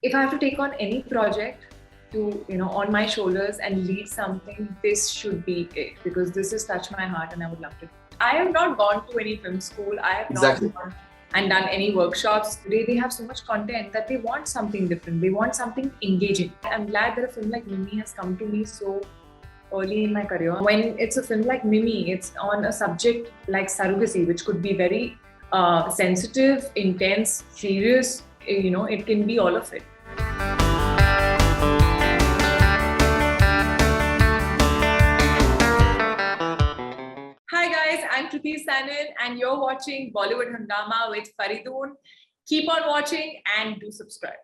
if I have to take on any project to, on my shoulders and lead something, this should be it, because this has touched my heart and I would love to. I have not gone to any film school. I have not gone and done any workshops. Today they have so much content that they want something different. They want something engaging. I'm glad that a film like Mimi has come to me so early in my career. When it's a film like Mimi, it's on a subject like surrogacy, which could be very sensitive, intense, serious. It can be all of it. Hi guys, I'm Kriti Sanin and you're watching Bollywood Hungama with Faridoon. Keep on watching and do subscribe.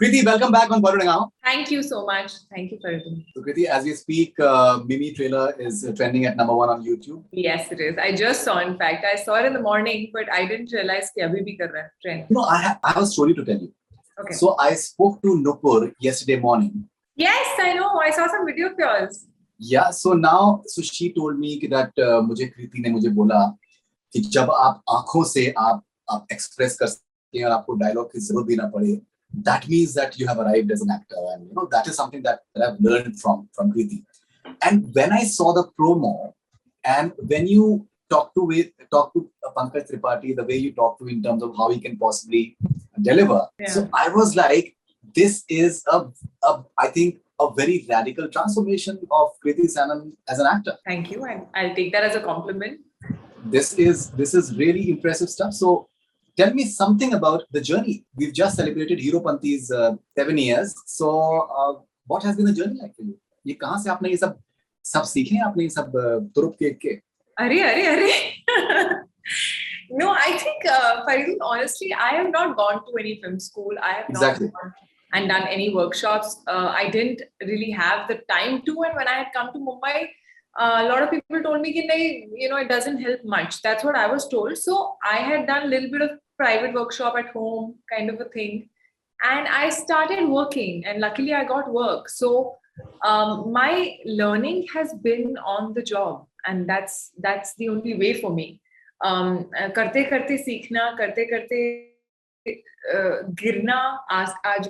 Kriti, welcome back on Bollywood Hungama. Thank you so much. Thank you, Faridoon. So Kriti, as we speak, Mimi trailer is trending at #1 on YouTube. Yes, it is. I just saw, in fact. I saw it in the morning, but I didn't realize that abhi bhi kar raha hai trend. I have a story to tell you. Okay. So I spoke to Nupur yesterday morning. Yes, I know. I saw some video of yours. Yeah, so she told me that मुझे Kriti ने मुझे बोला कि जब आप आंखों से आप express कर सकते हैं और आपको dialogue की जरूरत भी ना पड़े, that means that you have arrived as an actor, and that is something that I've learned from Kriti. And when I saw the promo, and when you talk to Pankaj Tripathi, the way you talk to him in terms of how he can possibly deliver, so I was like, this is I think a very radical transformation of Kriti Sanin as an actor. Thank you, and I'll take that as a compliment. This is really impressive stuff. So tell me something about the journey. We've just celebrated Heropanti's 7 years. So what has been the journey like for you? ये कहाँ से आपने ये सब सीखे आपने ये सब तुरुप के? अरे. No, I think, Faridoon, honestly, I have not gone to any film school. I have not gone and done any workshops. I didn't really have the time to, and when I had come to Mumbai, a lot of people told me that it doesn't help much. That's what I was told. So I had done a little bit of private workshop at home, kind of a thing. And I started working, and luckily I got work. So my learning has been on the job, and that's the only way for me. करते करते सीखना, करते करते गिरना, आजू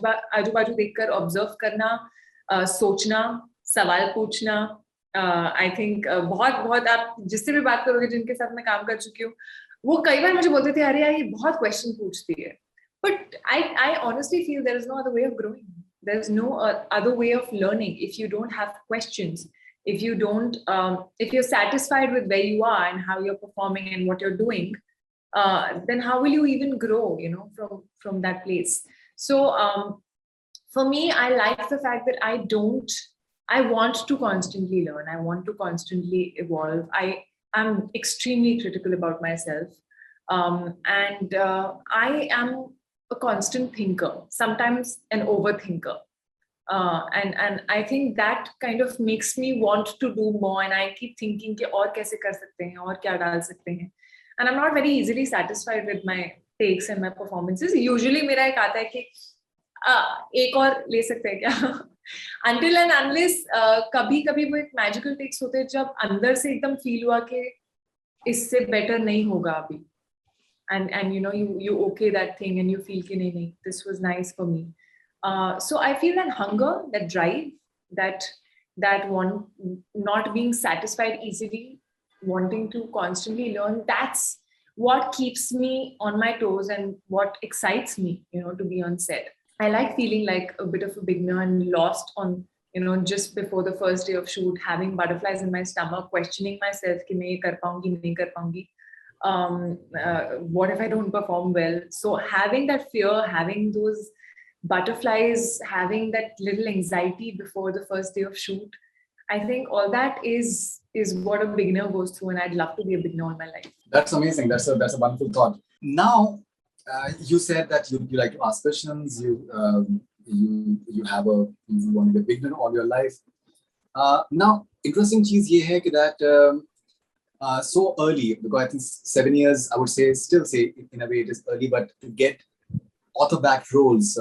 बाजू देखकर observe करना, सोचना, सवाल पूछना. आई थिंक बहुत आप जिससे भी बात करोगे, जिनके साथ मैं काम कर चुकी हूँ, वो कई बार मुझे बोलते थे, अरे यार ये बहुत क्वेश्चन पूछती है. But I honestly feel there is no other way of growing. There is no other way of learning if you don't have questions. If you don't, if you're satisfied with where you are and how you're performing and what you're doing, then how will you even grow, from that place? So for me, I like the fact that I want to constantly learn. I want to constantly evolve. I am extremely critical about myself. And I am a constant thinker, sometimes an overthinker. And I think that kind of makes me want to do more, and I keep thinking कि और कैसे कर सकते हैं, और क्या डाल सकते हैं. And I'm not very easily satisfied with my takes and my performances. Usually मेरा एक आता है कि एक और ले सकते हैं क्या. Until and unless कभी वो एक magical takes होते हैं जब अंदर से एकदम feel हुआ कि इससे better नहीं होगा अभी. And you okay that thing and you feel कि नहीं, this was nice for me. So I feel that hunger, that drive, that one not being satisfied easily, wanting to constantly learn, that's what keeps me on my toes and what excites me, to be on set. I like feeling like a bit of a beginner and lost on, just before the first day of shoot, having butterflies in my stomach, questioning myself कि मैं ये कर पाऊंगी, नहीं कर पाऊंगी. What if I don't perform well? So having that fear, having those butterflies, having that little anxiety before the first day of shoot, I think all that is what a beginner goes through, and I'd love to be a beginner in my life. That's amazing. That's a wonderful thought. Now, you said that you like to ask questions. You want to be a beginner all your life. Now, interesting चीज ये है कि that so early, because I think 7 years, I would still say in a way it is early, but to get author-backed roles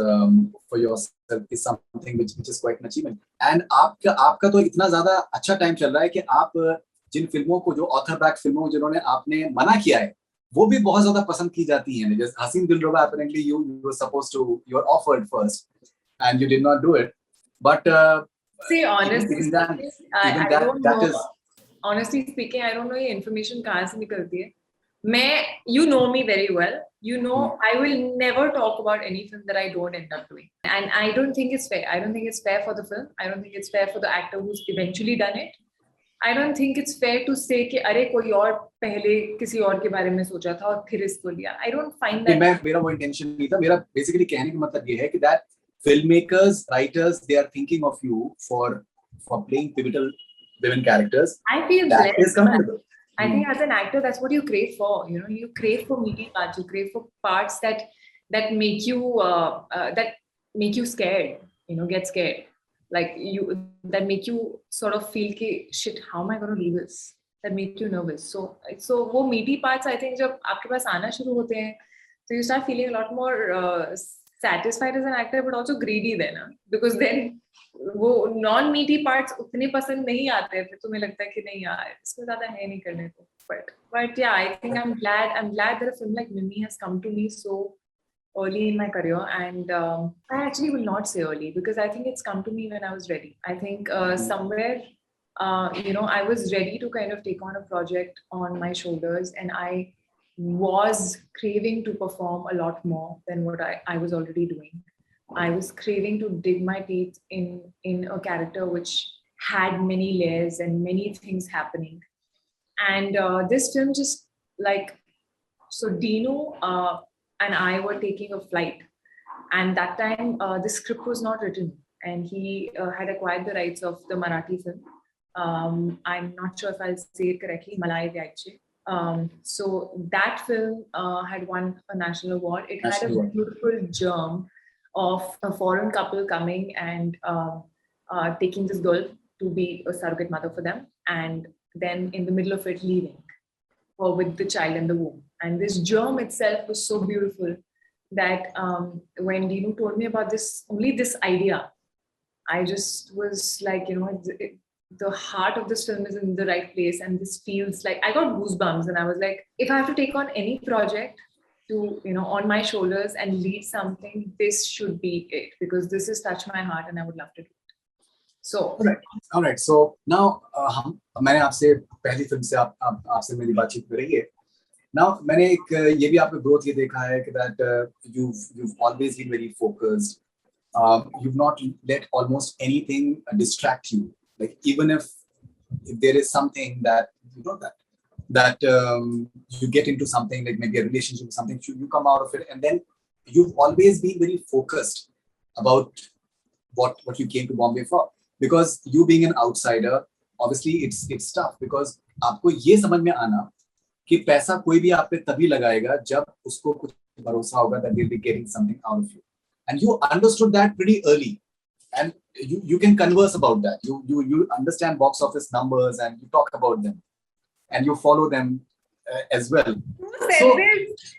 for yourself is something which is quite an achievement. And आपका तो इतना ज़्यादा अच्छा time चल रहा है कि आप जिन फिल्मों को जो author-backed फिल्मों जिन्होंने आपने मना किया है वो भी बहुत ज़्यादा पसंद की जाती हैं. जैसे हसीन दिलरुबा, apparently you were offered first and you did not do it, but see, honestly even speaking, I don't that know. is. Honestly speaking, I don't know ये information कहाँ से निकलती है. You know me very well. You know, I will never talk about any film that I don't end up doing. And I don't think it's fair. I don't think it's fair for the film. I don't think it's fair for the actor who's eventually done it. I don't think it's fair to say कि अरे कोई और पहले किसी और के बारे में सोचा था और फिर इसको लिया. I don't find that. मेरा वो intention नहीं था. मेरा basically कहने का मतलब ये है कि that filmmakers, writers, they are thinking of you for playing pivotal women characters. I feel that blessed. is commendable. I think as an actor, that's what you crave for. You know, you crave for meaty parts. You crave for parts that make you scared. You know, get scared. Like that make you sort of feel कि shit, how am I going to do this? That make you nervous. So वो meaty parts, I think, जब आपके पास आना शुरू होते हैं, so you start feeling a lot more satisfied as an actor, but also greedy then, because then वो non मीटी parts उतने पसंद नहीं आते हैं, फिर तुम्हें लगता है कि नहीं यार इसमें ज्यादा है नहीं करने को. But yeah, I think I'm glad that a film like Mimi has come to me so early in my career, and I actually will not say early because I think it's come to me when I was ready. I think somewhere I was ready to kind of take on a project on my shoulders, and I was craving to perform a lot more than what I was already doing. I was craving to dig my teeth in a character which had many layers and many things happening. And this film just so Dino and I were taking a flight, and that time the script was not written, and he had acquired the rights of the Marathi film. I'm not sure if I'll say it correctly, Malai Vyagche. So that film had won a national award. It had a beautiful germ of a foreign couple coming and taking this girl to be a surrogate mother for them, and then in the middle of it leaving her with the child in the womb. And this germ itself was so beautiful that when Dino told me about this idea, I just was like, the heart of this film is in the right place, and this feels like I got goosebumps, and I was like, if I have to take on any project to on my shoulders and lead something, this should be it, because this has touched my heart and I would love to do it. So all right. So now मैंने आपसे पहली film से आपसे मेरी बातचीत हो रही है. Now मैंने एक ये भी आपका growth ये देखा है कि that you've always been very focused. You've not let almost anything distract you. Like even if there is something that that you get into something, like maybe a relationship or something, you come out of it, and then you've always been very focused about what you came to Bombay for. Because you being an outsider, obviously it's tough, because आपको ये समझ में आना कि पैसा कोई भी आप पे तभी लगाएगा जब उसको कुछ भरोसा होगा that they'll be getting something out of you, and you understood that pretty early, and you can converse about that. You understand box office numbers and you talk about them, and you follow them as well. Who said this?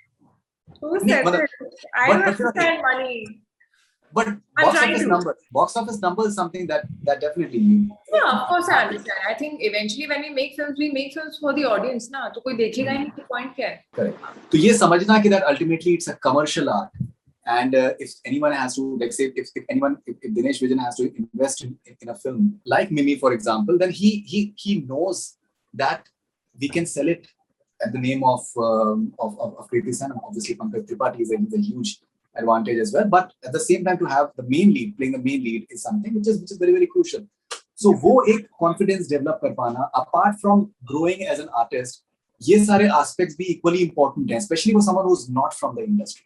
Who said this? I don't understand money. But box office numbers is something that definitely. Yeah, of course I understand. I think eventually when we make films for the audience, ना तो कोई देखेगा ही नहीं, तो point क्या है? Correct. तो ये समझना कि that ultimately it's a commercial art, and if anyone has to, like say, if Dinesh Vijan has to invest in a film like Mimi, for example, then he knows that we can sell it at the name of Kriti Sanon. Obviously, Pankaj Tripathi is a huge advantage as well, but at the same time to have the main lead playing the main lead is something which is very, very crucial. So वो एक confidence develop कर पाना, apart from growing as an artist, ये सारे aspects भी equally important हैं, especially for someone who's not from the industry.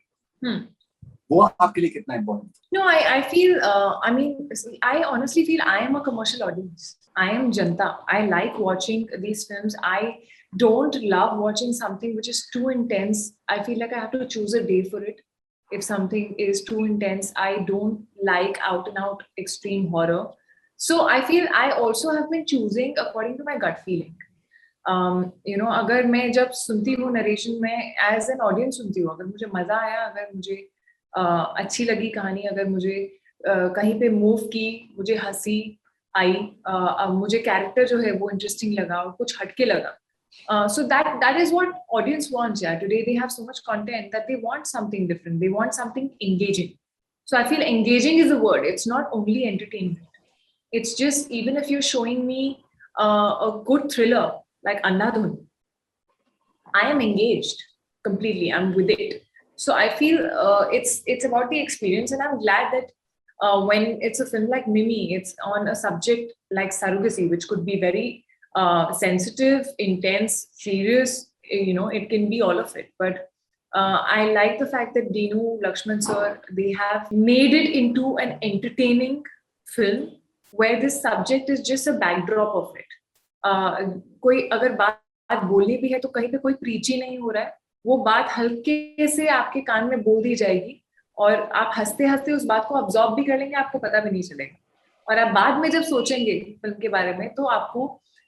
वो आपके लिए कितना important? No, I feel I honestly feel I am a commercial audience. I am Janta. I like watching these films. I don't love watching something which is too intense. I feel like I have to choose a day for it. If something is too intense, I don't like out and out extreme horror. So I feel I also have been choosing according to my gut feeling. अगर मैं जब सुनती हूँ narration में as an audience सुनती हूँ, अगर मुझे मजा आया, अगर मुझे अच्छी लगी कहानी, अगर मुझे कहीं पे मूव की, मुझे हंसी आई, मुझे कैरेक्टर जो है वो इंटरेस्टिंग लगा और कुछ हटके लगा. So that is what audience wants. Yeah, today they have so much content that they want something different. They want something engaging. So I feel engaging is the word. It's not only entertainment. It's just, even if you're showing me a good thriller like Andhadhun, I am engaged completely. I'm with it. So I feel it's about the experience, and I'm glad that when it's a film like Mimi, it's on a subject like surrogacy, which could be very sensitive, intense, serious. You know, it can be all of it. But I like the fact that Dinu, Lakshman sir, they have made it into an entertaining film where this subject is just a backdrop of it. कोई अगर बात बोलनी भी है तो कहीं पे कोई प्रीच ही नहीं हो रहा है, वो बात हल्के से आपके कान में बोल दी जाएगी और आप हंसते हंसते उस बात को अब्सॉर्ब भी कर लेंगे, आपको पता भी नहीं चलेगा. और आप बाद में जब सोचेंगे फिल्म के बारे में तो आपको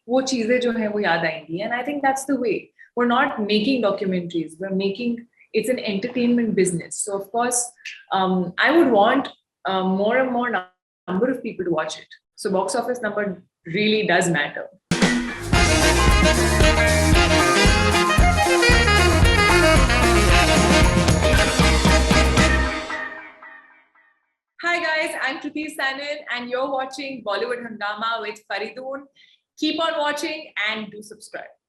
वो चीजें जो है वो याद आएंगी. And I think that's the way. we're not making documentaries, we're making, it's an entertainment business. So of course I would want more and more number of people to watch it. So box office number really does matter. Hi guys, I'm Kriti Sanin and you're watching Bollywood Hungama with Faridoon. Keep on watching and do subscribe.